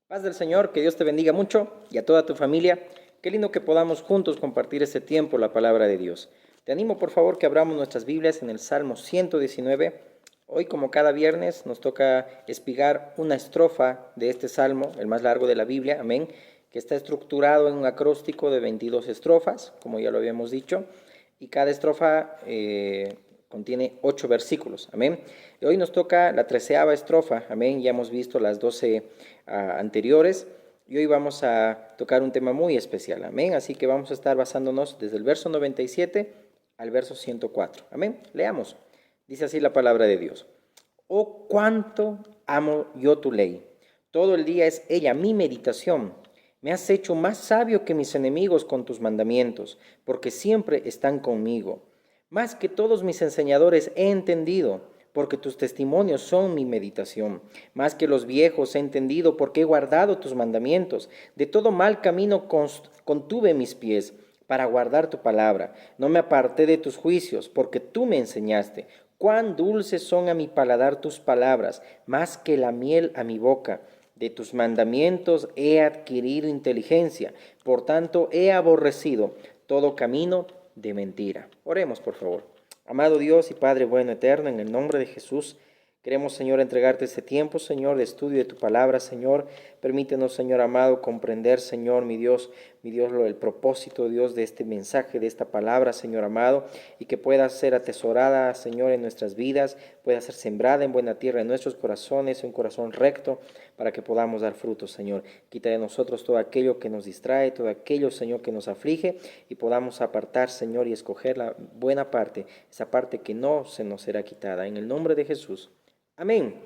Paz del Señor, que Dios te bendiga mucho y a toda tu familia. Qué lindo que podamos juntos compartir este tiempo la palabra de Dios. Te animo por favor que abramos nuestras Biblias en el Salmo 119. Hoy, como cada viernes, nos toca espigar una estrofa de este salmo, el más largo de la Biblia, amén, que está estructurado en un acróstico de 22 estrofas, como ya lo habíamos dicho, y cada estrofa contiene 8 versículos, amén. Y hoy nos toca la 13ª estrofa, amén, ya hemos visto las 12 anteriores, y hoy vamos a tocar un tema muy especial, amén, así que vamos a estar basándonos desde el verso 97 al verso 104, amén. Leamos, dice así la palabra de Dios: Oh, cuánto amo yo tu ley, todo el día es ella mi meditación. Me has hecho más sabio que mis enemigos con tus mandamientos, porque siempre están conmigo. Más que todos mis enseñadores he entendido, porque tus testimonios son mi meditación. Más que los viejos he entendido, porque he guardado tus mandamientos. De todo mal camino contuve mis pies, para guardar tu palabra. No me aparté de tus juicios, porque tú me enseñaste. Cuán dulces son a mi paladar tus palabras, más que la miel a mi boca. De tus mandamientos he adquirido inteligencia, por tanto he aborrecido todo camino de mentira. Oremos, por favor. Amado Dios y Padre bueno eterno, en el nombre de Jesús, queremos, Señor, entregarte este tiempo, Señor, de estudio de tu palabra, Señor. Permítenos, Señor amado, comprender, Señor, mi Dios, el propósito, Dios, de este mensaje, de esta palabra, Señor amado, y que pueda ser atesorada, Señor, en nuestras vidas, pueda ser sembrada en buena tierra en nuestros corazones, un corazón recto, para que podamos dar frutos, Señor. Quita de nosotros todo aquello que nos distrae, todo aquello, Señor, que nos aflige, y podamos apartar, Señor, y escoger la buena parte, esa parte que no se nos será quitada. En el nombre de Jesús. Amén.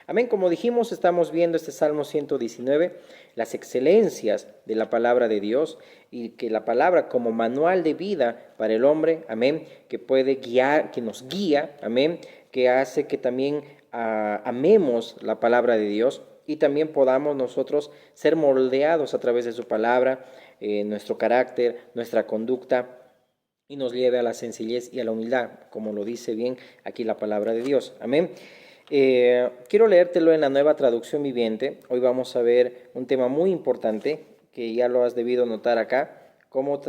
Amén. Como dijimos, estamos viendo este Salmo 119, las excelencias de la palabra de Dios, y que la palabra como manual de vida para el hombre, amén, que puede guiar, que nos guía, amén, que hace que también amemos la palabra de Dios y también podamos nosotros ser moldeados a través de su palabra, nuestro carácter, nuestra conducta, y nos lleve a la sencillez y a la humildad, como lo dice bien aquí la palabra de Dios. Amén. Quiero leértelo en la Nueva Traducción Viviente. Hoy vamos a ver un tema muy importante que ya lo has debido notar acá, cómo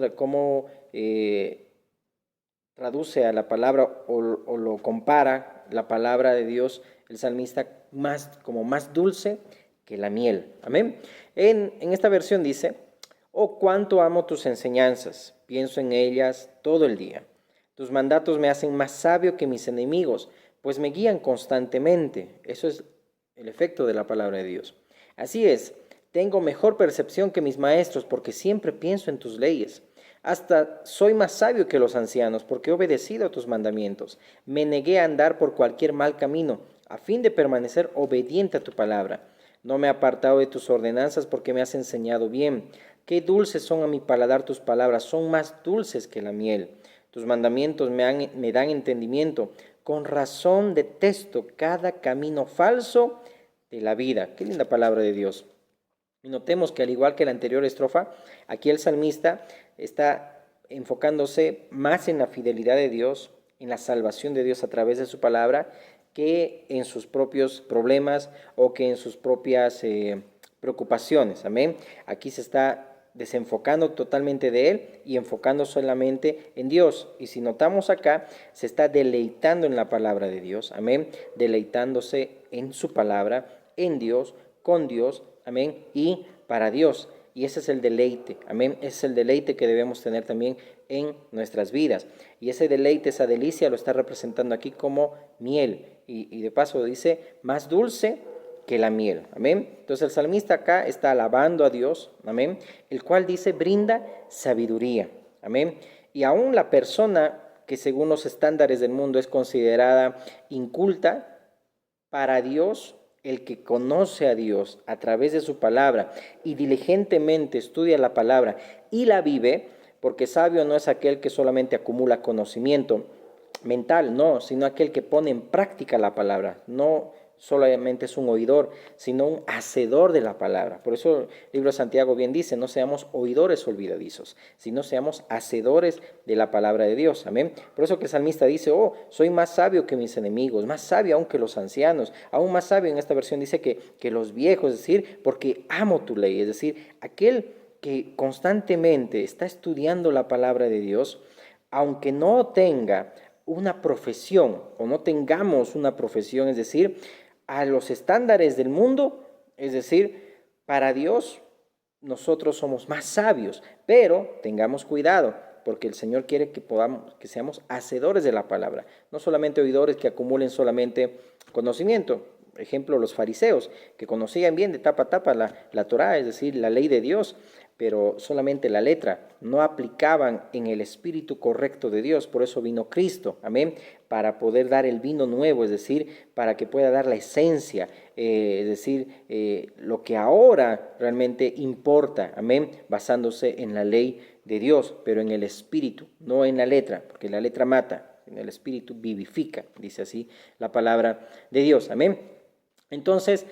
traduce a la palabra o lo compara la palabra de Dios, el salmista, como más dulce que la miel. Amén. En esta versión dice: Oh, cuánto amo tus enseñanzas, pienso en ellas todo el día. Tus mandatos me hacen más sabio que mis enemigos, pues me guían constantemente. Eso es el efecto de la palabra de Dios. Así es, tengo mejor percepción que mis maestros, porque siempre pienso en tus leyes. Hasta soy más sabio que los ancianos, porque he obedecido a tus mandamientos. Me negué a andar por cualquier mal camino, a fin de permanecer obediente a tu palabra. No me he apartado de tus ordenanzas, porque me has enseñado bien. Qué dulces son a mi paladar tus palabras, son más dulces que la miel. Tus mandamientos me dan entendimiento. Con razón detesto cada camino falso de la vida. Qué linda palabra de Dios. Y notemos que al igual que la anterior estrofa, aquí el salmista está enfocándose más en la fidelidad de Dios, en la salvación de Dios a través de su palabra, que en sus propios problemas o que en sus propias preocupaciones. Amén. Aquí se está desenfocando totalmente de él y enfocando solamente en Dios. Y si notamos acá, se está deleitando en la palabra de Dios. Amén. Deleitándose en su palabra, en Dios, con Dios. Amén. Y para Dios. Y ese es el deleite. Amén. Ese es el deleite que debemos tener también en nuestras vidas. Y ese deleite, esa delicia lo está representando aquí como miel. Y de paso dice, más dulce que la miel. Amén. Entonces el salmista acá está alabando a Dios. Amén. El cual dice, brinda sabiduría. Amén. Y aún la persona que según los estándares del mundo es considerada inculta, para Dios, el que conoce a Dios a través de su palabra y diligentemente estudia la palabra y la vive, porque sabio no es aquel que solamente acumula conocimiento mental, no, sino aquel que pone en práctica la palabra, no solamente es un oidor, sino un hacedor de la palabra. Por eso el libro de Santiago bien dice, no seamos oidores olvidadizos, sino seamos hacedores de la palabra de Dios. Amén. Por eso que el salmista dice, oh, soy más sabio que mis enemigos, más sabio aún que los ancianos, aún más sabio en esta versión dice que los viejos, es decir, porque amo tu ley, es decir, aquel que constantemente está estudiando la palabra de Dios, aunque no tenga una profesión o no tengamos una profesión, es decir, a los estándares del mundo, es decir, para Dios nosotros somos más sabios, pero tengamos cuidado, porque el Señor quiere que seamos hacedores de la palabra, no solamente oidores que acumulen solamente conocimiento. Por ejemplo, los fariseos, que conocían bien de tapa a tapa la Torá, es decir, la ley de Dios, pero solamente la letra, no aplicaban en el espíritu correcto de Dios. Por eso vino Cristo, amén, para poder dar el vino nuevo, es decir, para que pueda dar la esencia, es decir, lo que ahora realmente importa, amén, basándose en la ley de Dios, pero en el espíritu, no en la letra, porque la letra mata, en el espíritu vivifica, dice así la palabra de Dios, amén. Entonces,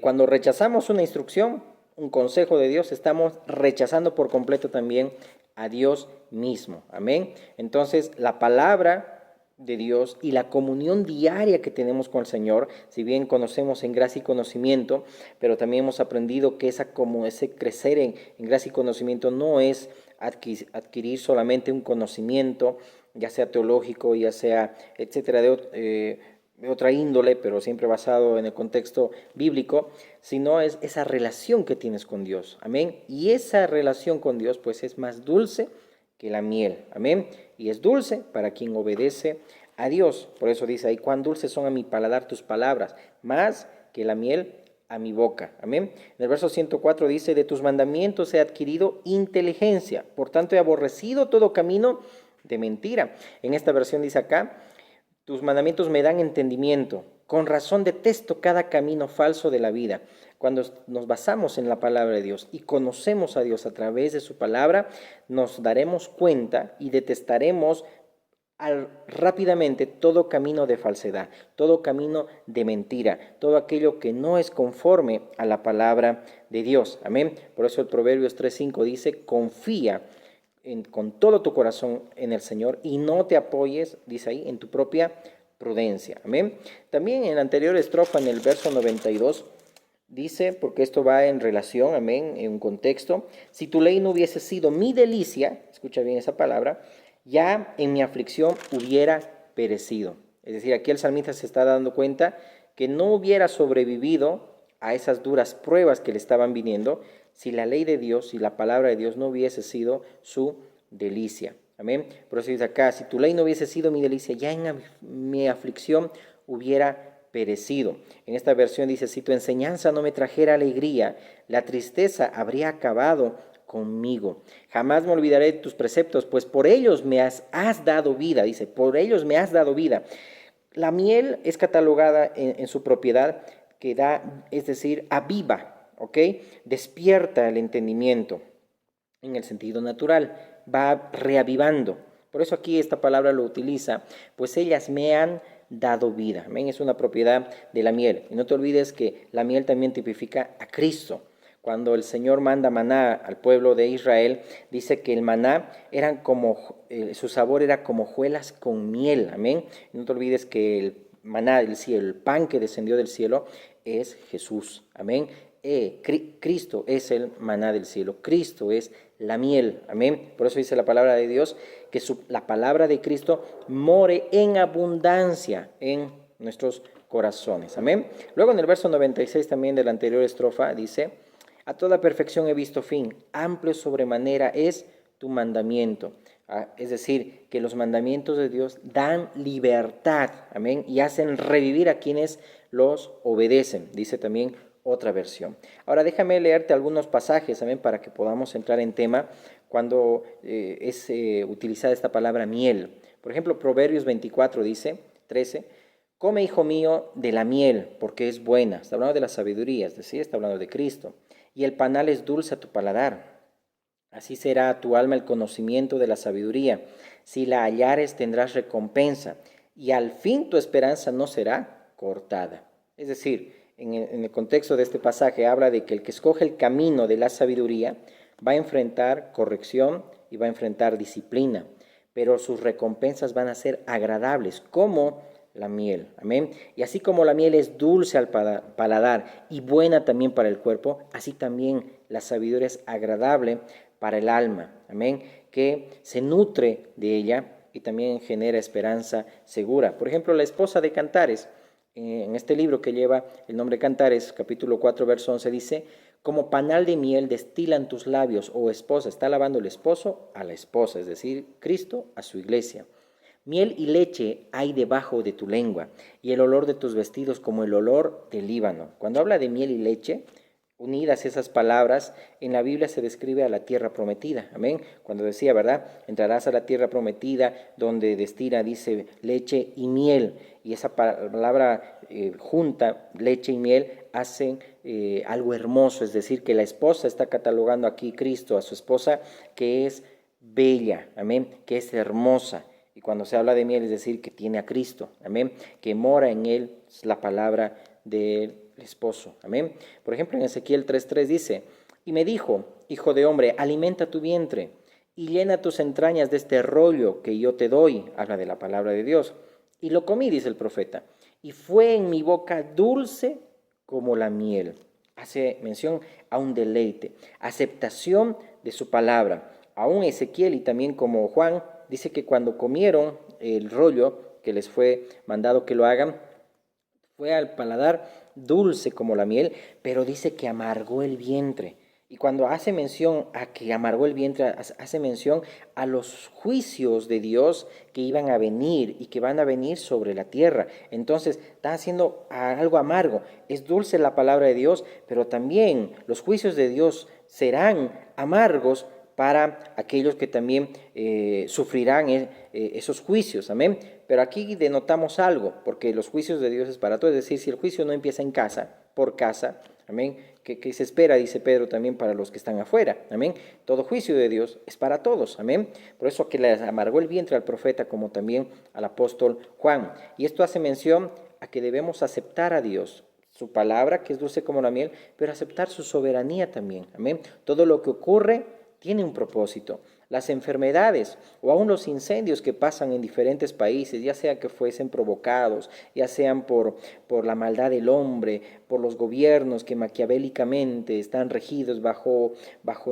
cuando rechazamos una instrucción, un consejo de Dios, estamos rechazando por completo también a Dios mismo. Amén. Entonces, la palabra de Dios y la comunión diaria que tenemos con el Señor, si bien conocemos en gracia y conocimiento, pero también hemos aprendido que ese crecer en gracia y conocimiento no es adquirir solamente un conocimiento, ya sea teológico, ya sea, etcétera, de otra índole, pero siempre basado en el contexto bíblico, sino es esa relación que tienes con Dios, amén, y esa relación con Dios pues es más dulce que la miel, amén, y es dulce para quien obedece a Dios. Por eso dice ahí, cuán dulces son a mi paladar tus palabras, más que la miel a mi boca, amén. En el verso 104 dice, de tus mandamientos he adquirido inteligencia, por tanto he aborrecido todo camino de mentira. En esta versión dice acá, tus mandamientos me dan entendimiento. Con razón detesto cada camino falso de la vida. Cuando nos basamos en la palabra de Dios y conocemos a Dios a través de su palabra, nos daremos cuenta y detestaremos rápidamente todo camino de falsedad, todo camino de mentira, todo aquello que no es conforme a la palabra de Dios. Amén. Por eso el Proverbios 3:5 dice, confía con todo tu corazón en el Señor y no te apoyes, dice ahí, en tu propia prudencia. Amén. También en la anterior estrofa, en el verso 92, dice, porque esto va en relación, amén, en un contexto, si tu ley no hubiese sido mi delicia, escucha bien esa palabra, ya en mi aflicción hubiera perecido. Es decir, aquí el salmista se está dando cuenta que no hubiera sobrevivido a esas duras pruebas que le estaban viniendo, si la ley de Dios, si la palabra de Dios no hubiese sido su delicia. Amén. Por eso dice acá, si tu ley no hubiese sido mi delicia, ya en mi aflicción hubiera perecido. En esta versión dice, si tu enseñanza no me trajera alegría, la tristeza habría acabado conmigo. Jamás me olvidaré de tus preceptos, pues por ellos me has dado vida. Dice, por ellos me has dado vida. La miel es catalogada en su propiedad que da, es decir, aviva, ¿ok? Despierta el entendimiento en el sentido natural, va reavivando. Por eso aquí esta palabra lo utiliza, pues ellas me han dado vida. Amén. Es una propiedad de la miel. Y no te olvides que la miel también tipifica a Cristo. Cuando el Señor manda maná al pueblo de Israel, dice que el maná eran como, su sabor era como hojuelas con miel. Amén. Y no te olvides que el maná del cielo, el pan que descendió del cielo, es Jesús. Amén. Cristo es el maná del cielo. Cristo es la miel. Amén. Por eso dice la palabra de Dios que la palabra de Cristo more en abundancia en nuestros corazones. Amén. Luego en el verso 96 también de la anterior estrofa dice, a toda perfección he visto fin, amplio sobremanera es tu mandamiento. Es decir, que los mandamientos de Dios dan libertad, amén, y hacen revivir a quienes los obedecen, dice también otra versión. Ahora déjame leerte algunos pasajes, amén, para que podamos entrar en tema cuando es utilizada esta palabra miel. Por ejemplo, Proverbios 24 dice, 13, come, hijo mío, de la miel, porque es buena. Está hablando de la sabiduría, es decir, está hablando de Cristo. Y el panal es dulce a tu paladar. Así será a tu alma el conocimiento de la sabiduría. Si la hallares tendrás recompensa, y al fin tu esperanza no será cortada. Es decir, en el contexto de este pasaje habla de que el que escoge el camino de la sabiduría va a enfrentar corrección y va a enfrentar disciplina, pero sus recompensas van a ser agradables, como la miel. Amén. Y así como la miel es dulce al paladar y buena también para el cuerpo, así también la sabiduría es agradable para el alma. Amén. Que se nutre de ella y también genera esperanza segura. Por ejemplo, la esposa de Cantares, en este libro que lleva el nombre Cantares, capítulo 4, verso 11, dice: como panal de miel destilan tus labios, oh esposa. Está alabando el esposo a la esposa, es decir, Cristo a su iglesia. Miel y leche hay debajo de tu lengua, y el olor de tus vestidos como el olor del Líbano. Cuando habla de miel y leche, unidas esas palabras, en la Biblia se describe a la tierra prometida. Amén. Cuando decía, ¿verdad? Entrarás a la tierra prometida, donde destila, dice, leche y miel. Y esa palabra junta, leche y miel, hacen algo hermoso. Es decir, que la esposa está catalogando aquí Cristo a su esposa, que es bella. Amén. Que es hermosa. Y cuando se habla de miel, es decir, que tiene a Cristo. Amén. Que mora en él, es la palabra del esposo. Amén. Por ejemplo, en Ezequiel 3:3 dice: y me dijo, hijo de hombre, alimenta tu vientre y llena tus entrañas de este rollo que yo te doy. Habla de la palabra de Dios. Y lo comí, dice el profeta, y fue en mi boca dulce como la miel. Hace mención a un deleite, aceptación de su palabra. Aún Ezequiel y también como Juan, dice que cuando comieron el rollo que les fue mandado que lo hagan, fue al paladar dulce como la miel, pero dice que amargó el vientre. Y cuando hace mención a que amargó el vientre, hace mención a los juicios de Dios que iban a venir y que van a venir sobre la tierra. Entonces, está haciendo algo amargo. Es dulce la palabra de Dios, pero también los juicios de Dios serán amargos para aquellos que también sufrirán esos juicios. Amén. Pero aquí denotamos algo, porque los juicios de Dios es para todos. Es decir, si el juicio no empieza en casa, por casa, amén, que se espera, dice Pedro, también para los que están afuera. Amén. Todo juicio de Dios es para todos. Amén. Por eso que le amargó el vientre al profeta, como también al apóstol Juan. Y esto hace mención a que debemos aceptar a Dios, su palabra, que es dulce como la miel, pero aceptar su soberanía también. Amén. Todo lo que ocurre tiene un propósito. Las enfermedades o aún los incendios que pasan en diferentes países, ya sea que fuesen provocados, ya sean por la maldad del hombre, por los gobiernos que maquiavélicamente están regidos bajo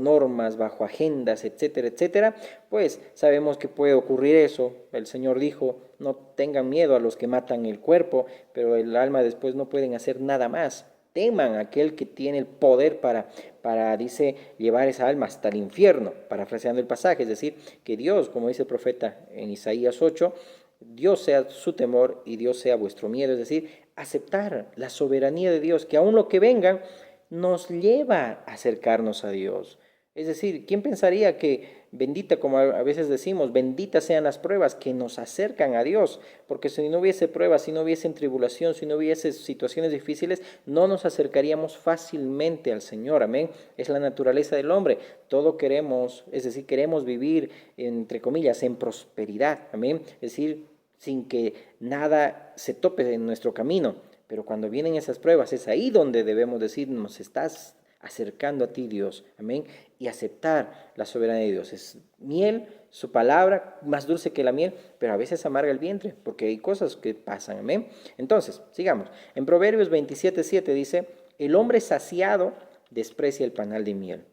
normas, bajo agendas, etcétera, etcétera, pues sabemos que puede ocurrir eso. El Señor dijo: no tengan miedo a los que matan el cuerpo, pero el alma después no pueden hacer nada más. Teman a aquel que tiene el poder para, dice, llevar esa alma hasta el infierno, parafraseando el pasaje. Es decir, que Dios, como dice el profeta en Isaías 8, Dios sea su temor y Dios sea vuestro miedo. Es decir, aceptar la soberanía de Dios, que aún lo que venga nos lleva a acercarnos a Dios. Es decir, ¿quién pensaría que bendita, como a veces decimos, benditas sean las pruebas que nos acercan a Dios? Porque si no hubiese pruebas, si no hubiese tribulación, si no hubiese situaciones difíciles, no nos acercaríamos fácilmente al Señor. Amén. Es la naturaleza del hombre. Todo queremos, es decir, queremos vivir, entre comillas, en prosperidad. Amén. Es decir, sin que nada se tope en nuestro camino. Pero cuando vienen esas pruebas, es ahí donde debemos decir: nos estás acercando a ti, Dios. Amén. Y aceptar la soberanía de Dios. Es miel, su palabra, más dulce que la miel, pero a veces amarga el vientre, porque hay cosas que pasan. Amén. Entonces, sigamos. En Proverbios 27:7 dice: el hombre saciado desprecia el panal de miel.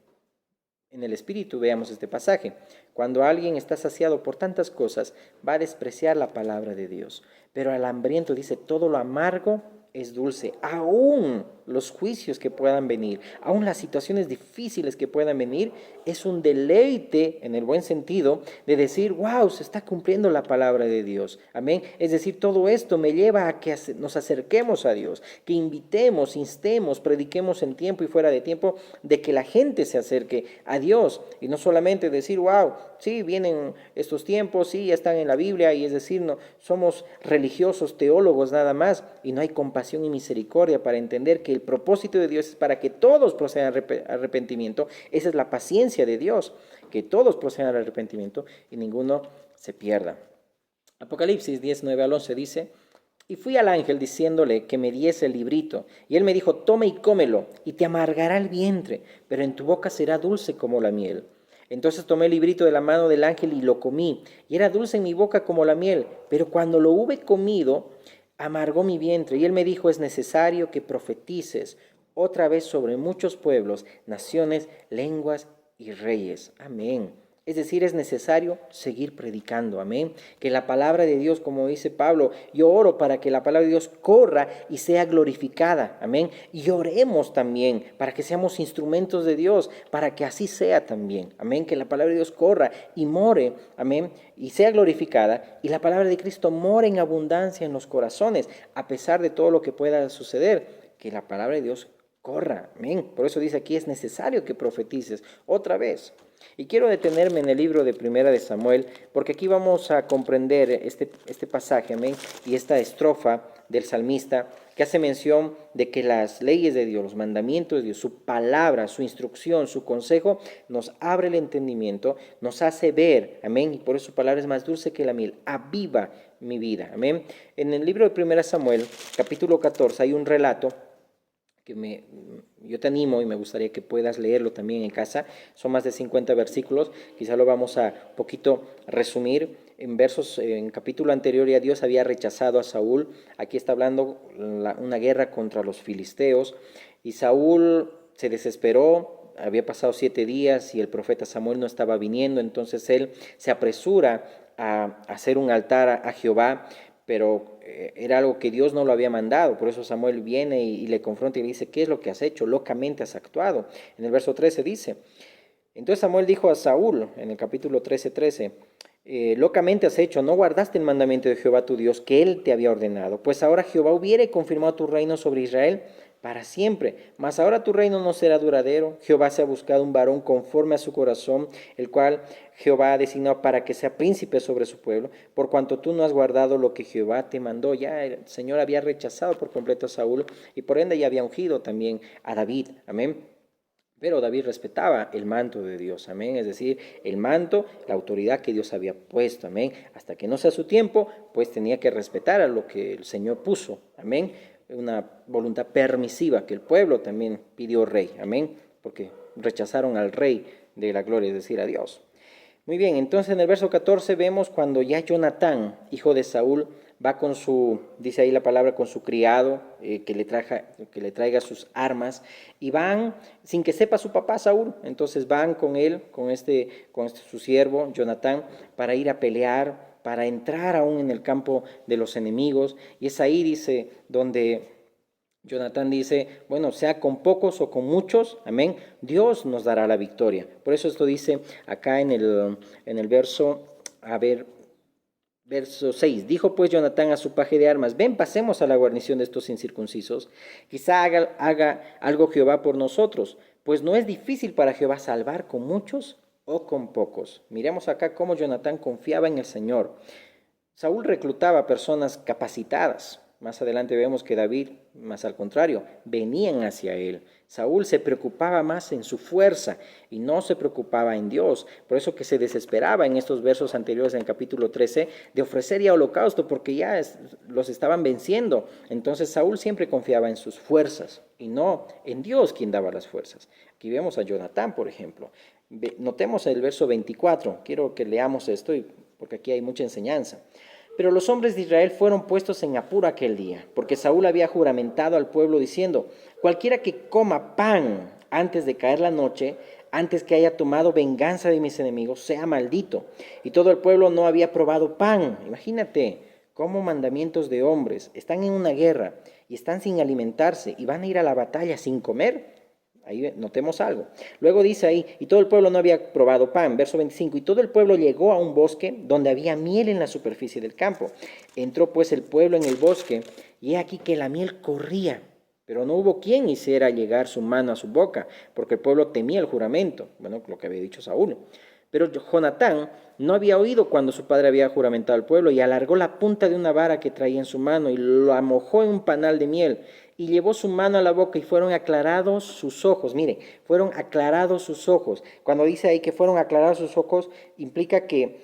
En el espíritu veamos este pasaje. Cuando alguien está saciado por tantas cosas, va a despreciar la palabra de Dios. Pero al hambriento dice: todo lo amargo es dulce. Aún los juicios que puedan venir, aún las situaciones difíciles que puedan venir, es un deleite, en el buen sentido, de decir: wow, se está cumpliendo la palabra de Dios. Amén. Es decir, todo esto me lleva a que nos acerquemos a Dios, que invitemos, instemos, prediquemos en tiempo y fuera de tiempo, de que la gente se acerque a Dios. Y no solamente decir: wow, sí, vienen estos tiempos, sí, ya están en la Biblia, y es decir, no somos religiosos, teólogos nada más, y no hay compasión y misericordia para entender que el propósito de Dios es para que todos procedan al arrepentimiento. Esa es la paciencia de Dios, que todos procedan al arrepentimiento y ninguno se pierda. Apocalipsis 10:9-11 dice: Y fui al ángel diciéndole que me diese el librito. Y él me dijo, toma y cómelo, y te amargará el vientre, pero en tu boca será dulce como la miel. Entonces tomé el librito de la mano del ángel y lo comí, y era dulce en mi boca como la miel, pero cuando lo hube comido, amargó mi vientre. Y él me dijo, es necesario que profetices otra vez sobre muchos pueblos, naciones, lenguas y reyes. Amén. Es decir, es necesario seguir predicando, amén. Que la palabra de Dios, como dice Pablo, yo oro para que la palabra de Dios corra y sea glorificada, amén. Y oremos también para que seamos instrumentos de Dios, para que así sea también, amén. Que la palabra de Dios corra y more, amén, y sea glorificada, y la palabra de Cristo more en abundancia en los corazones, a pesar de todo lo que pueda suceder, que la palabra de Dios corra, amén. Por eso dice aquí, es necesario que profetices otra vez. Y quiero detenerme en el libro de Primera de Samuel, porque aquí vamos a comprender este pasaje, amén, y esta estrofa del salmista, que hace mención de que las leyes de Dios, los mandamientos de Dios, su palabra, su instrucción, su consejo, nos abre el entendimiento, nos hace ver, amén, y por eso su palabra es más dulce que la miel, aviva mi vida, amén. En el libro de Primera Samuel, capítulo 14, hay un relato que yo te animo y me gustaría que puedas leerlo también en casa. Son más de 50 versículos, quizá lo vamos a poquito resumir. En capítulo anterior ya Dios había rechazado a Saúl. Aquí está hablando una guerra contra los filisteos y Saúl se desesperó. Había pasado 7 días y el profeta Samuel no estaba viniendo, entonces él se apresura a hacer un altar a Jehová, pero era algo que Dios no lo había mandado. Por eso Samuel viene y le confronta y le dice, ¿qué es lo que has hecho? Locamente has actuado. En el verso 13 dice, entonces Samuel dijo a Saúl, en el capítulo 13, locamente has hecho, no guardaste el mandamiento de Jehová tu Dios que él te había ordenado, pues ahora Jehová hubiere confirmado tu reino sobre Israel para siempre, mas ahora tu reino no será duradero. Jehová se ha buscado un varón conforme a su corazón, el cual Jehová ha designado para que sea príncipe sobre su pueblo, por cuanto tú no has guardado lo que Jehová te mandó. Ya el Señor había rechazado por completo a Saúl y por ende ya había ungido también a David, amén. Pero David respetaba el manto de Dios, amén, es decir, el manto, la autoridad que Dios había puesto, amén. Hasta que no sea su tiempo, pues tenía que respetar a lo que el Señor puso, amén. Una voluntad permisiva que el pueblo también pidió rey, amén, porque rechazaron al rey de la gloria, es decir, a Dios. Muy bien, entonces en el verso 14 vemos cuando ya Jonatán, hijo de Saúl, va con dice ahí la palabra, con su criado, que le traiga sus armas, y van sin que sepa su papá Saúl. Entonces van con él, su siervo Jonatán, para ir a pelear, para entrar aún en el campo de los enemigos. Y es ahí, dice, donde Jonatán dice, bueno, sea con pocos o con muchos, amén, Dios nos dará la victoria. Por eso esto dice acá en el verso, verso 6. Dijo pues Jonatán a su paje de armas, ven, pasemos a la guarnición de estos incircuncisos. Quizá haga algo Jehová por nosotros, pues no es difícil para Jehová salvar con muchos o con pocos. Miremos acá cómo Jonatán confiaba en el Señor. Saúl reclutaba personas capacitadas. Más adelante vemos que David, más al contrario, venían hacia él. Saúl se preocupaba más en su fuerza y no se preocupaba en Dios. Por eso que se desesperaba en estos versos anteriores, en el capítulo 13, de ofrecer ya holocausto, porque ya los estaban venciendo. Entonces Saúl siempre confiaba en sus fuerzas y no en Dios, quien daba las fuerzas. Aquí vemos a Jonatán, por ejemplo. Notemos el verso 24. Quiero que leamos esto porque aquí hay mucha enseñanza. Pero los hombres de Israel fueron puestos en apuro aquel día, porque Saúl había juramentado al pueblo diciendo, cualquiera que coma pan antes de caer la noche, antes que haya tomado venganza de mis enemigos, sea maldito. Y todo el pueblo no había probado pan. Imagínate cómo mandamientos de hombres están en una guerra y están sin alimentarse y van a ir a la batalla sin comer. Ahí notemos algo. Luego dice ahí, y todo el pueblo no había probado pan, verso 25, y todo el pueblo llegó a un bosque donde había miel en la superficie del campo. Entró pues el pueblo en el bosque, y he aquí que la miel corría, pero no hubo quien hiciera llegar su mano a su boca, porque el pueblo temía el juramento, bueno, lo que había dicho Saúl. Pero Jonatán no había oído cuando su padre había juramentado al pueblo, y alargó la punta de una vara que traía en su mano, y lo mojó en un panal de miel, y llevó su mano a la boca y fueron aclarados sus ojos. Mire, fueron aclarados sus ojos. Cuando dice ahí que fueron aclarados sus ojos, implica que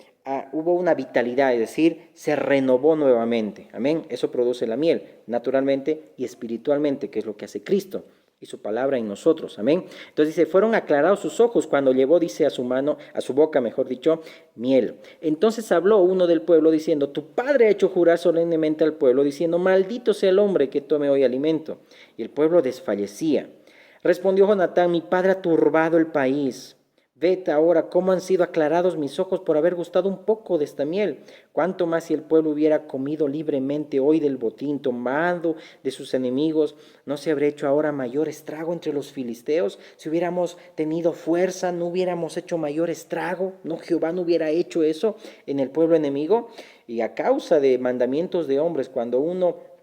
hubo una vitalidad, es decir, se renovó nuevamente. Amén. Eso produce la miel, naturalmente y espiritualmente, que es lo que hace Cristo y su palabra en nosotros. Amén. Entonces dice, fueron aclarados sus ojos cuando llevó, dice, a su mano, a su boca, mejor dicho, miel. Entonces habló uno del pueblo diciendo, tu padre ha hecho jurar solemnemente al pueblo, diciendo, maldito sea el hombre que tome hoy alimento. Y el pueblo desfallecía. Respondió Jonatán, mi padre ha turbado el país. Vete ahora cómo han sido aclarados mis ojos por haber gustado un poco de esta miel. Cuánto más si el pueblo hubiera comido libremente hoy del botín tomado de sus enemigos, ¿no se habría hecho ahora mayor estrago entre los filisteos? Si hubiéramos tenido fuerza, ¿no hubiéramos hecho mayor estrago? ¿No Jehová no hubiera hecho eso en el pueblo enemigo? Y a causa de mandamientos de hombres, cuando uno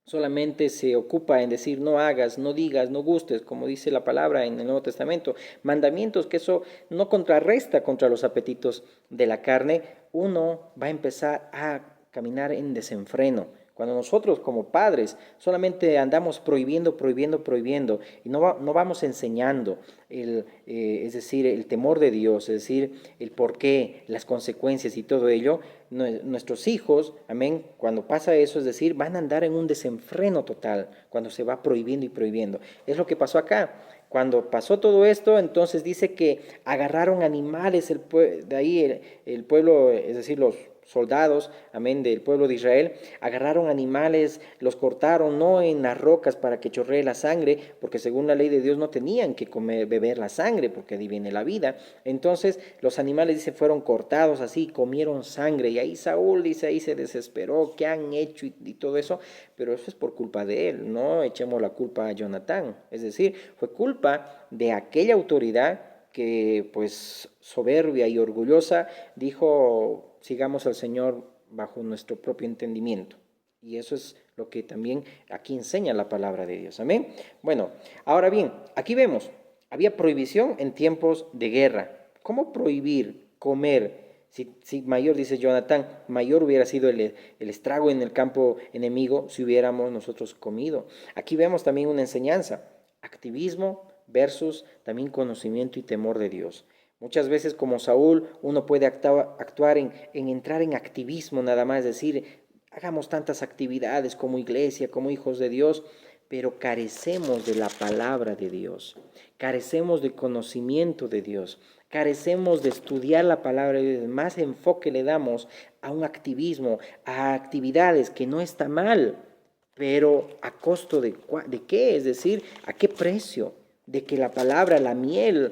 solamente se ocupa en decir no hagas, no digas, no gustes, como dice la palabra en el Nuevo Testamento, mandamientos que eso no contrarresta contra los apetitos de la carne, uno va a empezar a caminar en desenfreno. Cuando nosotros como padres solamente andamos prohibiendo, prohibiendo, prohibiendo y no vamos enseñando, es decir, el temor de Dios, es decir, el porqué, las consecuencias y todo ello, nuestros hijos, amén, cuando pasa eso, es decir, van a andar en un desenfreno total, cuando se va prohibiendo y prohibiendo. Es lo que pasó acá. Cuando pasó todo esto, entonces dice que agarraron animales, de ahí el pueblo, es decir, los soldados, amén, del pueblo de Israel, agarraron animales, los cortaron, no en las rocas para que chorree la sangre, porque según la ley de Dios no tenían que beber la sangre, porque ahí viene la vida. Entonces los animales, dice, fueron cortados así, comieron sangre, y ahí Saúl, dice, ahí se desesperó, ¿qué han hecho? Y todo eso, pero eso es por culpa de él, no echemos la culpa a Jonatán, es decir, fue culpa de aquella autoridad que pues soberbia y orgullosa dijo, sigamos al Señor bajo nuestro propio entendimiento. Y eso es lo que también aquí enseña la palabra de Dios. Amén. Bueno, ahora bien, aquí vemos, había prohibición en tiempos de guerra. ¿Cómo prohibir comer? Si mayor, dice Jonatán, mayor hubiera sido el estrago en el campo enemigo si hubiéramos nosotros comido. Aquí vemos también una enseñanza, activismo versus también conocimiento y temor de Dios. Muchas veces como Saúl uno puede actuar en entrar en activismo nada más, es decir, hagamos tantas actividades como iglesia, como hijos de Dios, pero carecemos de la palabra de Dios, carecemos de conocimiento de Dios, carecemos de estudiar la palabra de Dios, más enfoque le damos a un activismo, a actividades que no está mal, pero ¿a costo de qué? Es decir, ¿a qué precio? De que la palabra, la miel,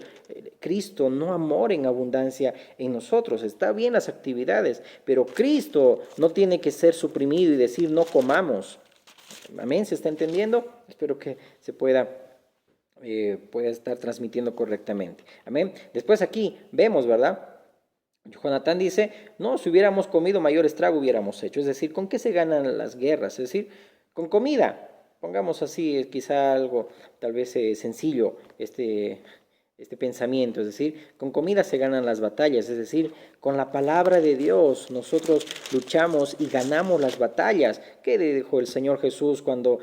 Cristo no amor en abundancia en nosotros. Está bien las actividades, pero Cristo no tiene que ser suprimido y decir no comamos. Amén, ¿se está entendiendo? Espero que se pueda estar transmitiendo correctamente. Amén. Después aquí vemos, ¿verdad? Jonatán dice, no, si hubiéramos comido mayor estrago hubiéramos hecho. Es decir, ¿con qué se ganan las guerras? Es decir, con comida. Pongamos así, quizá algo tal vez sencillo, este pensamiento, es decir, con comida se ganan las batallas, es decir, con la palabra de Dios nosotros luchamos y ganamos las batallas. ¿Qué dijo el Señor Jesús cuando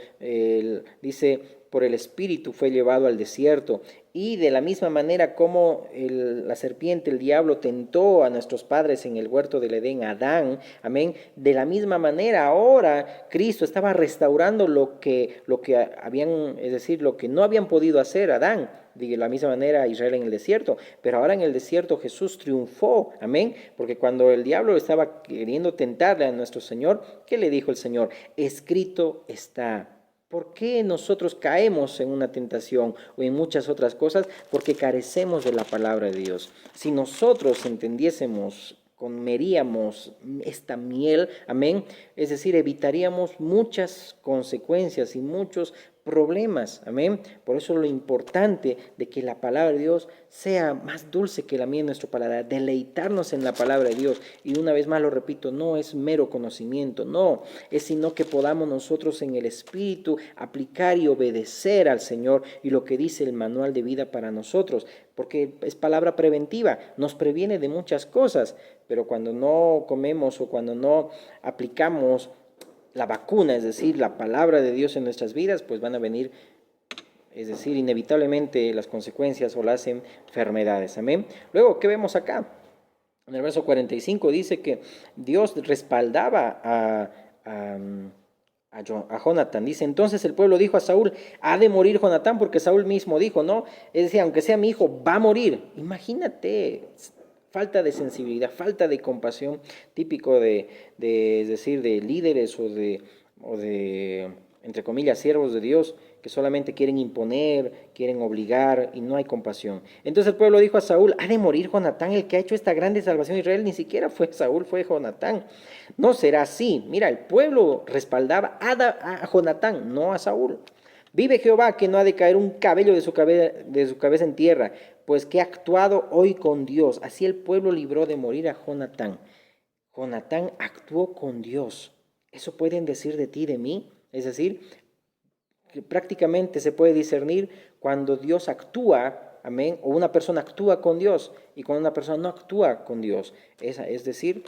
dice, por el Espíritu fue llevado al desierto? Y de la misma manera como la serpiente, el diablo, tentó a nuestros padres en el huerto del Edén, Adán, amén, de la misma manera ahora Cristo estaba restaurando lo que habían, es decir, lo que no habían podido hacer Adán, de la misma manera Israel en el desierto, pero ahora en el desierto Jesús triunfó, amén, porque cuando el diablo estaba queriendo tentarle a nuestro Señor, ¿qué le dijo el Señor? Escrito está. ¿Por qué nosotros caemos en una tentación o en muchas otras cosas? Porque carecemos de la palabra de Dios. Si nosotros entendiésemos, comeríamos esta miel, amén, es decir, evitaríamos muchas consecuencias y muchos problemas, amén. Por eso lo importante de que la palabra de Dios sea más dulce que la miel en nuestro paladar, deleitarnos en la palabra de Dios. Y una vez más lo repito, no es mero conocimiento, no, es sino que podamos nosotros en el Espíritu aplicar y obedecer al Señor y lo que dice el manual de vida para nosotros, porque es palabra preventiva, nos previene de muchas cosas, pero cuando no comemos o cuando no aplicamos la vacuna, es decir, la palabra de Dios en nuestras vidas, pues van a venir, es decir, inevitablemente las consecuencias o las enfermedades. Amén. Luego, ¿qué vemos acá? En el verso 45 dice que Dios respaldaba a Jonatán. Dice, entonces el pueblo dijo a Saúl, ha de morir Jonatán, porque Saúl mismo dijo, no, es decir, aunque sea mi hijo, va a morir. Imagínate, falta de sensibilidad, falta de compasión, típico es decir, de líderes o de, entre comillas, siervos de Dios, que solamente quieren imponer, quieren obligar y no hay compasión. Entonces el pueblo dijo a Saúl, ha de morir Jonatán, el que ha hecho esta grande salvación a Israel. Ni siquiera fue Saúl, fue Jonatán. No será así. Mira, el pueblo respaldaba a Jonatán, no a Saúl. Vive Jehová, que no ha de caer un cabello de su cabeza en tierra, pues que ha actuado hoy con Dios. Así el pueblo libró de morir a Jonatán. Jonatán actuó con Dios. ¿Eso pueden decir de ti y de mí? Es decir, que prácticamente se puede discernir cuando Dios actúa, amén, o una persona actúa con Dios y cuando una persona no actúa con Dios. Es decir,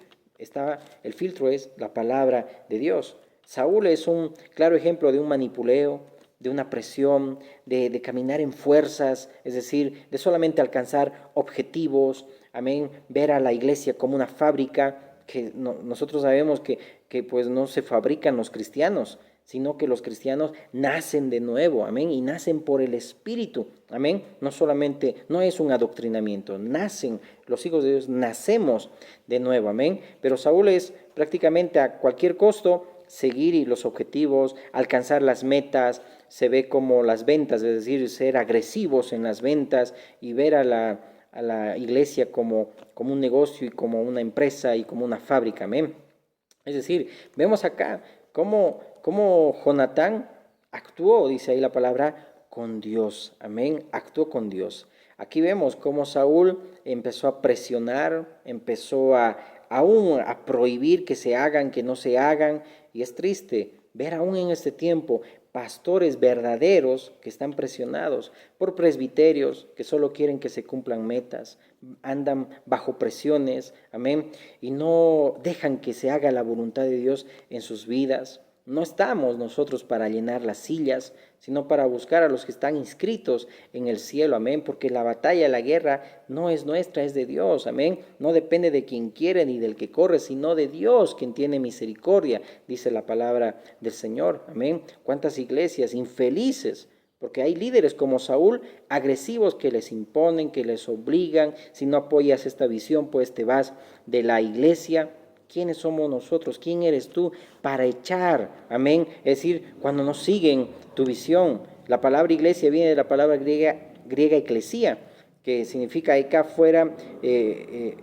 el filtro es la palabra de Dios. Saúl es un claro ejemplo de un manipuleo, de una presión, de caminar en fuerzas, es decir, de solamente alcanzar objetivos, amén, ver a la iglesia como una fábrica, que nosotros sabemos que pues no se fabrican los cristianos, sino que los cristianos nacen de nuevo, amén, y nacen por el Espíritu, amén, no solamente, no es un adoctrinamiento, nacen, los hijos de Dios nacemos de nuevo, amén, pero Saúl es prácticamente a cualquier costo seguir los objetivos, alcanzar las metas, se ve como las ventas, es decir, ser agresivos en las ventas y ver a la iglesia como un negocio y como una empresa y como una fábrica, amén. Es decir, vemos acá cómo Jonatán actuó, dice ahí la palabra, con Dios, amén, actuó con Dios. Aquí vemos cómo Saúl empezó a presionar, empezó aún a prohibir que se hagan, que no se hagan, y es triste ver aún en este tiempo pastores verdaderos que están presionados por presbiterios que solo quieren que se cumplan metas, andan bajo presiones, amén, y no dejan que se haga la voluntad de Dios en sus vidas. No estamos nosotros para llenar las sillas, sino para buscar a los que están inscritos en el cielo, amén, porque la batalla, la guerra no es nuestra, es de Dios, amén, no depende de quien quiere ni del que corre, sino de Dios, quien tiene misericordia, dice la palabra del Señor, amén. ¿Cuántas iglesias infelices? Porque hay líderes como Saúl, agresivos, que les imponen, que les obligan, si no apoyas esta visión, pues te vas de la iglesia. ¿Quiénes somos nosotros? ¿Quién eres tú para echar? Amén. Es decir, cuando no siguen tu visión. La palabra iglesia viene de la palabra griega eclesía, que significa eka fuera,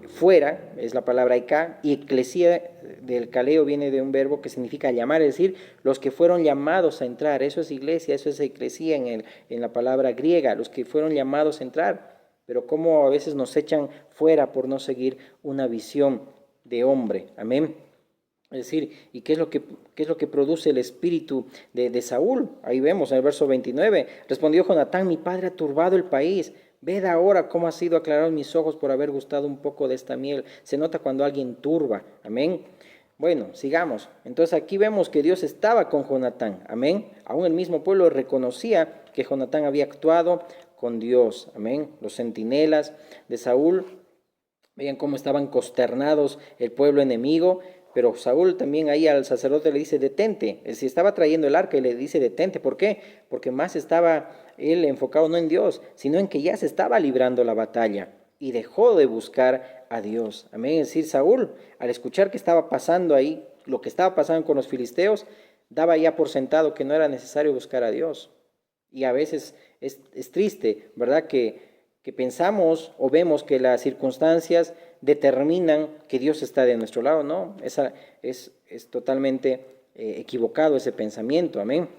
fuera, es la palabra eka, y eclesía del caleo viene de un verbo que significa llamar, es decir, los que fueron llamados a entrar. Eso es iglesia, eso es eclesía en la palabra griega, los que fueron llamados a entrar. Pero cómo a veces nos echan fuera por no seguir una visión de hombre, amén. Es decir, ¿y qué es lo que produce el espíritu de Saúl? Ahí vemos en el verso 29, respondió Jonatán, mi padre ha turbado el país, ved ahora cómo ha sido aclarado mis ojos por haber gustado un poco de esta miel. Se nota cuando alguien turba, amén. Bueno, sigamos. Entonces aquí vemos que Dios estaba con Jonatán, amén. Aún el mismo pueblo reconocía que Jonatán había actuado con Dios, amén. Los centinelas de Saúl, vean cómo estaban consternados el pueblo enemigo, pero Saúl también ahí al sacerdote le dice, detente. Si estaba trayendo el arca y le dice, detente. ¿Por qué? Porque más estaba él enfocado no en Dios, sino en que ya se estaba librando la batalla y dejó de buscar a Dios. Amén. Es decir, Saúl, al escuchar que estaba pasando ahí, lo que estaba pasando con los filisteos, daba ya por sentado que no era necesario buscar a Dios. Y a veces es triste, ¿verdad? Que pensamos o vemos que las circunstancias determinan que Dios está de nuestro lado. No, es totalmente equivocado ese pensamiento, amén.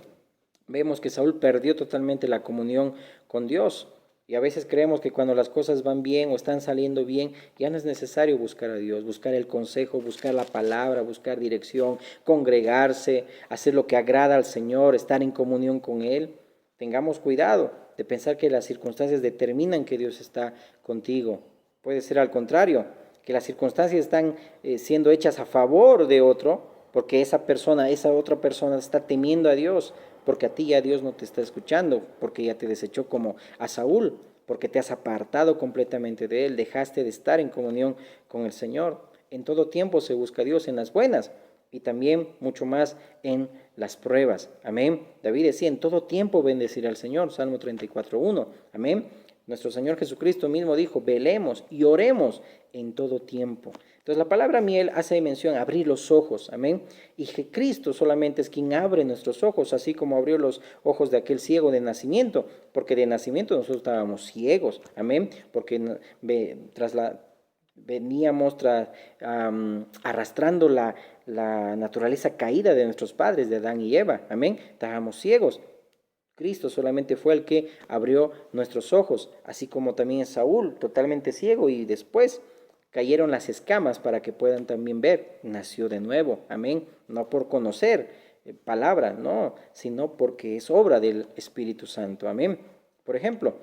Vemos que Saúl perdió totalmente la comunión con Dios y a veces creemos que cuando las cosas van bien o están saliendo bien, ya no es necesario buscar a Dios, buscar el consejo, buscar la palabra, buscar dirección, congregarse, hacer lo que agrada al Señor, estar en comunión con Él. Tengamos cuidado de pensar que las circunstancias determinan que Dios está contigo. Puede ser al contrario, que las circunstancias están siendo hechas a favor de otro, porque esa otra persona está temiendo a Dios, porque a ti ya Dios no te está escuchando, porque ya te desechó como a Saúl. porque te has apartado completamente de Él, dejaste de estar en comunión con el Señor. En todo tiempo se busca a Dios en las buenas y también mucho más en las pruebas. Amén. David decía, en todo tiempo bendecir al Señor, Salmo 34:1. Amén. Nuestro Señor Jesucristo mismo dijo, velemos y oremos en todo tiempo. Entonces la palabra miel hace mención a abrir los ojos, amén. Y que Cristo solamente es quien abre nuestros ojos, así como abrió los ojos de aquel ciego de nacimiento, porque de nacimiento nosotros estábamos ciegos, amén. Porque veníamos arrastrando la naturaleza caída de nuestros padres, de Adán y Eva, amén. Estábamos ciegos. Cristo solamente fue el que abrió nuestros ojos, así como también Saúl, totalmente ciego, y después cayeron las escamas para que puedan también ver. Nació de nuevo, amén. No por conocer palabra, no, sino porque es obra del Espíritu Santo, amén. Por ejemplo,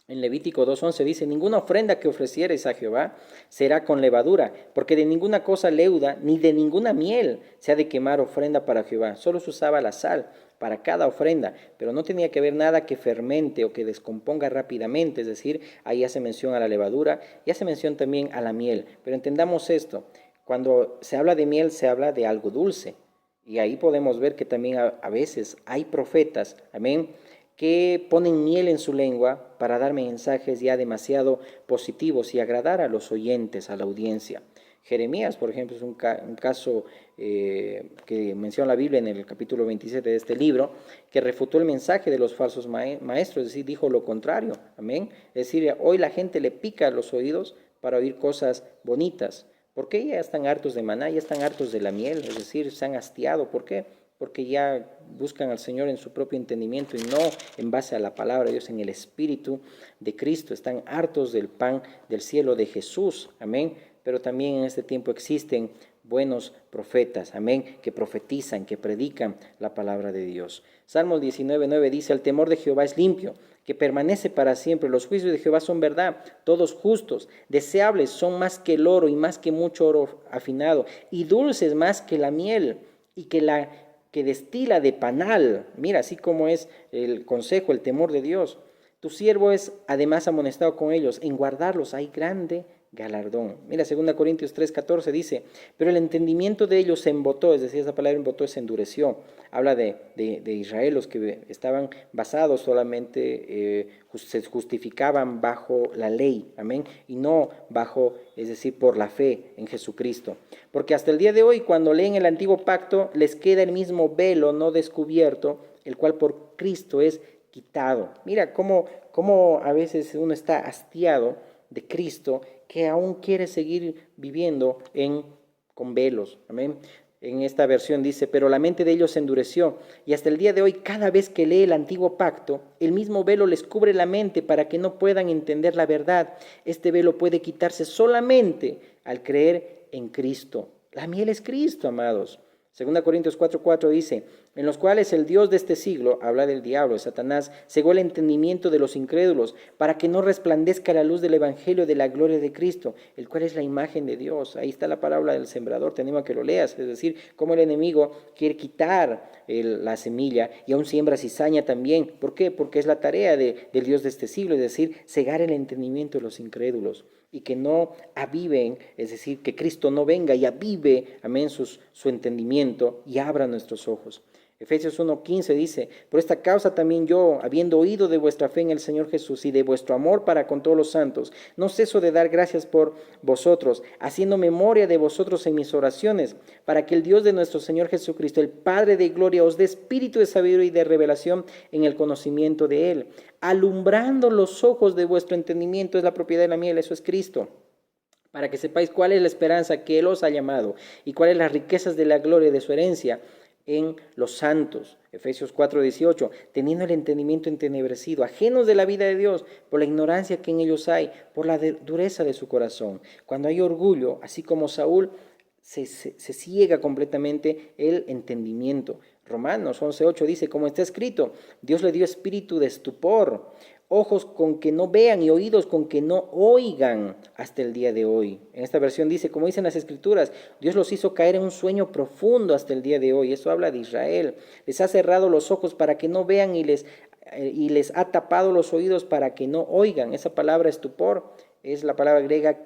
en Levítico 2:11 dice, ninguna ofrenda que ofreciereis a Jehová será con levadura, porque de ninguna cosa leuda, ni de ninguna miel se ha de quemar ofrenda para Jehová. Solo se usaba la sal para cada ofrenda, pero no tenía que haber nada que fermente o que descomponga rápidamente, es decir, ahí hace mención a la levadura y hace mención también a la miel. Pero entendamos esto, cuando se habla de miel se habla de algo dulce, y ahí podemos ver que también a veces hay profetas, amén, que ponen miel en su lengua para dar mensajes ya demasiado positivos y agradar a los oyentes, a la audiencia. Jeremías, por ejemplo, es un caso que menciona la Biblia en el capítulo 27 de este libro, que refutó el mensaje de los falsos maestros, es decir, dijo lo contrario, amén. Es decir, hoy la gente le pica los oídos para oír cosas bonitas. ¿Por qué ya están hartos de maná, ya están hartos de la miel? Es decir, se han hastiado. ¿Por qué? Porque ya buscan al Señor en su propio entendimiento y no en base a la palabra de Dios, en el Espíritu de Cristo. Están hartos del pan del cielo de Jesús, amén. Pero también en este tiempo existen buenos profetas, amén, que profetizan, que predican la palabra de Dios. Salmos 19:9 dice, el temor de Jehová es limpio, que permanece para siempre. Los juicios de Jehová son verdad, todos justos. Deseables son más que el oro y más que mucho oro afinado, y dulces más que la miel y que destila de panal. Mira, así como es el consejo, el temor de Dios. Tu siervo es además amonestado con ellos, en guardarlos hay grande galardón. Mira, 2 Corintios 3:14 dice, pero el entendimiento de ellos se embotó, es decir, esa palabra embotó se endureció. Habla de Israel, los que estaban basados solamente, se justificaban bajo la ley, amén, y no bajo, es decir, por la fe en Jesucristo. Porque hasta el día de hoy, cuando leen el antiguo pacto, les queda el mismo velo no descubierto, el cual por Cristo es quitado. Mira cómo a veces uno está hastiado de Cristo, que aún quiere seguir viviendo con velos. Amén. En esta versión dice, pero la mente de ellos se endureció, y hasta el día de hoy, cada vez que lee el antiguo pacto, el mismo velo les cubre la mente para que no puedan entender la verdad. Este velo puede quitarse solamente al creer en Cristo. La miel es Cristo, amados. 2 Corintios 4:4 dice, en los cuales el Dios de este siglo, habla del diablo, de Satanás, cegó el entendimiento de los incrédulos, para que no resplandezca la luz del evangelio de la gloria de Cristo, el cual es la imagen de Dios. Ahí está la parábola del sembrador, te animo a que lo leas, es decir, cómo el enemigo quiere quitar la semilla y aún siembra cizaña también. ¿Por qué? Porque es la tarea del Dios de este siglo, es decir, cegar el entendimiento de los incrédulos, y que no aviven, es decir, que Cristo no venga y avive, amén, su entendimiento y abra nuestros ojos. Efesios 1:15 dice, por esta causa también yo, habiendo oído de vuestra fe en el Señor Jesús y de vuestro amor para con todos los santos, no ceso de dar gracias por vosotros, haciendo memoria de vosotros en mis oraciones, para que el Dios de nuestro Señor Jesucristo, el Padre de gloria, os dé espíritu de sabiduría y de revelación en el conocimiento de Él, alumbrando los ojos de vuestro entendimiento. Es la propiedad de la miel, eso es Cristo, para que sepáis cuál es la esperanza que Él os ha llamado y cuáles las riquezas de la gloria de su herencia en los santos. Efesios 4:18, teniendo el entendimiento entenebrecido, ajenos de la vida de Dios, por la ignorancia que en ellos hay, por la dureza de su corazón. Cuando hay orgullo, así como Saúl, se ciega completamente el entendimiento. Romanos 11:8 dice, como está escrito, Dios le dio espíritu de estupor, ojos con que no vean y oídos con que no oigan hasta el día de hoy. En esta versión dice, como dicen las Escrituras, Dios los hizo caer en un sueño profundo hasta el día de hoy. Eso habla de Israel. Les ha cerrado los ojos para que no vean y les y les ha tapado los oídos para que no oigan. Esa palabra estupor es la palabra griega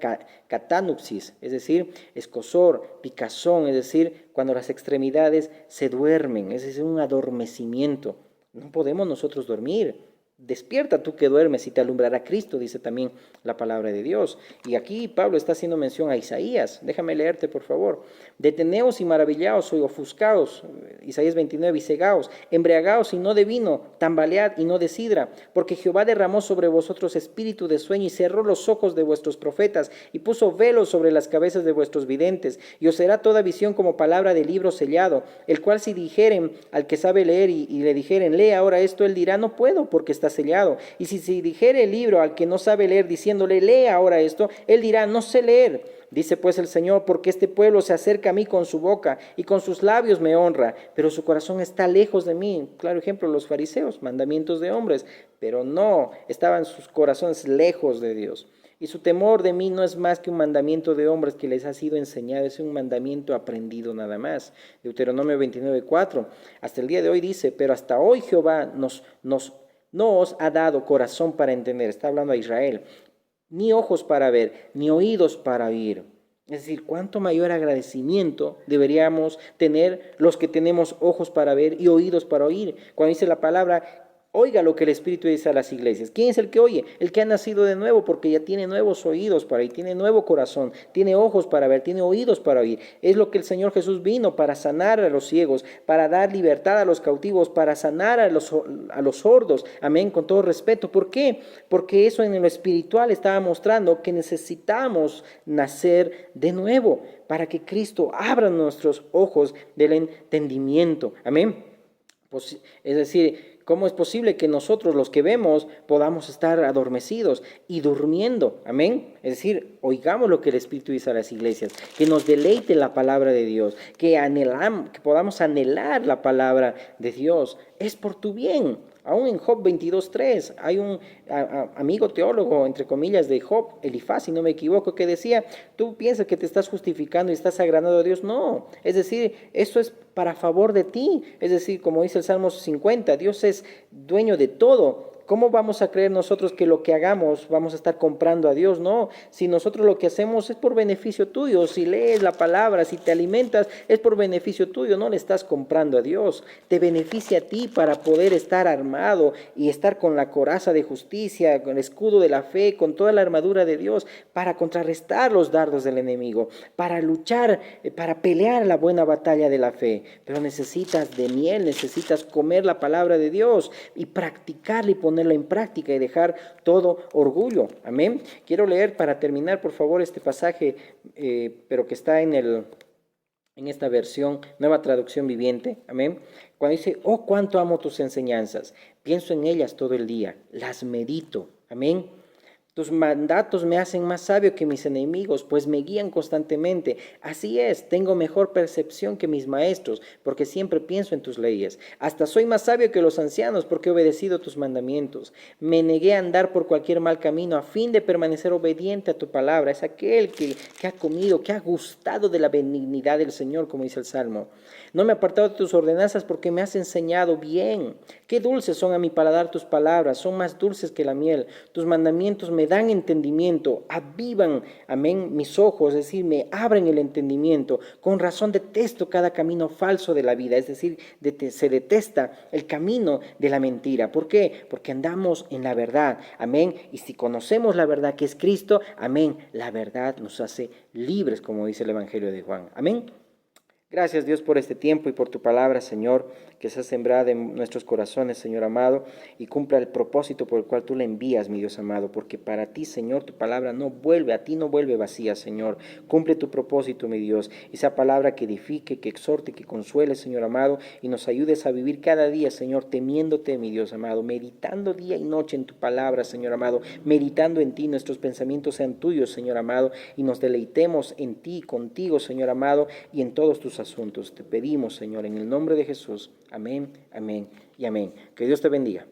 catanupsis, es decir, escozor, picazón, es decir, cuando las extremidades se duermen, es decir, un adormecimiento. No podemos nosotros dormir. Despierta tú que duermes y te alumbrará Cristo, dice también la palabra de Dios. Y aquí Pablo está haciendo mención a Isaías. Déjame leerte, por favor. Deteneos y maravillaos, y ofuscaos, Isaías 29, y cegaos, embriagaos y no de vino, tambalead y no de sidra, porque Jehová derramó sobre vosotros espíritu de sueño y cerró los ojos de vuestros profetas y puso velos sobre las cabezas de vuestros videntes, y os será toda visión como palabra de libro sellado, el cual si dijeren al que sabe leer y le dijeren, lee ahora esto, él dirá, no puedo porque está sellado. Y si dijere el libro al que no sabe leer diciéndole, lee ahora esto, él dirá, no sé leer. Dice pues el Señor, porque este pueblo se acerca a mí con su boca y con sus labios me honra, pero su corazón está lejos de mí. Claro ejemplo, los fariseos, mandamientos de hombres, pero no, estaban sus corazones lejos de Dios. Y su temor de mí no es más que un mandamiento de hombres que les ha sido enseñado, es un mandamiento aprendido nada más. Deuteronomio 29:4, hasta el día de hoy dice, pero hasta hoy Jehová no os ha dado corazón para entender, está hablando a Israel, ni ojos para ver, ni oídos para oír. Es decir, cuánto mayor agradecimiento deberíamos tener los que tenemos ojos para ver y oídos para oír. Cuando dice la palabra, oiga lo que el Espíritu dice a las iglesias. ¿Quién es el que oye? El que ha nacido de nuevo, porque ya tiene nuevos oídos para oír, tiene nuevo corazón, tiene ojos para ver, tiene oídos para oír. Es lo que el Señor Jesús vino para sanar a los ciegos, para dar libertad a los cautivos, para sanar a los sordos. Amén, con todo respeto. ¿Por qué? Porque eso en lo espiritual estaba mostrando que necesitamos nacer de nuevo para que Cristo abra nuestros ojos del entendimiento. Amén. Pues, es decir, ¿cómo es posible que nosotros los que vemos podamos estar adormecidos y durmiendo? Amén. Es decir, oigamos lo que el Espíritu dice a las iglesias, que nos deleite la palabra de Dios, que podamos anhelar la palabra de Dios. Es por tu bien. Aún en Job 22:3 hay un amigo teólogo, entre comillas, de Job, Elifaz, si no me equivoco, que decía, tú piensas que te estás justificando y estás agradando a Dios. No, es decir, eso es para favor de ti. Es decir, como dice el Salmo 50, Dios es dueño de todo. ¿Cómo vamos a creer nosotros que lo que hagamos vamos a estar comprando a Dios? No, si nosotros lo que hacemos es por beneficio tuyo, si lees la palabra, si te alimentas, es por beneficio tuyo, no le estás comprando a Dios. Te beneficia a ti para poder estar armado y estar con la coraza de justicia, con el escudo de la fe, con toda la armadura de Dios, para contrarrestar los dardos del enemigo, para luchar, para pelear la buena batalla de la fe. Pero necesitas de miel, necesitas comer la palabra de Dios y practicarla y ponerla en práctica y dejar todo orgullo. Amén. Quiero leer para terminar, por favor, este pasaje, pero que está en esta versión, Nueva Traducción Viviente. Amén. Cuando dice, oh, cuánto amo tus enseñanzas. Pienso en ellas todo el día. Las medito. Amén. Tus mandatos me hacen más sabio que mis enemigos, pues me guían constantemente. Así es, tengo mejor percepción que mis maestros, porque siempre pienso en tus leyes. Hasta soy más sabio que los ancianos, porque he obedecido tus mandamientos. Me negué a andar por cualquier mal camino, a fin de permanecer obediente a tu palabra. Es aquel que ha comido, que ha gustado de la benignidad del Señor, como dice el Salmo. No me he apartado de tus ordenanzas, porque me has enseñado bien. Qué dulces son a mi paladar tus palabras, son más dulces que la miel. Tus mandamientos me dan entendimiento, avivan, amén, mis ojos, es decir, me abren el entendimiento. Con razón detesto cada camino falso de la vida, es decir, se detesta el camino de la mentira. ¿Por qué? Porque andamos en la verdad, amén. Y si conocemos la verdad que es Cristo, amén, la verdad nos hace libres, como dice el Evangelio de Juan, amén. Gracias, Dios, por este tiempo y por tu palabra, Señor, que se ha sembrado en nuestros corazones, Señor amado, y cumpla el propósito por el cual tú la envías, mi Dios amado, porque para ti, Señor, tu palabra no vuelve, a ti no vuelve vacía, Señor. Cumple tu propósito, mi Dios, esa palabra que edifique, que exhorte, que consuele, Señor amado, y nos ayudes a vivir cada día, Señor, temiéndote, mi Dios amado, meditando día y noche en tu palabra, Señor amado, meditando en ti, nuestros pensamientos sean tuyos, Señor amado, y nos deleitemos en ti, contigo, Señor amado, y en todos tus asuntos. Te pedimos, Señor, en el nombre de Jesús. Amén, amén y amén. Que Dios te bendiga.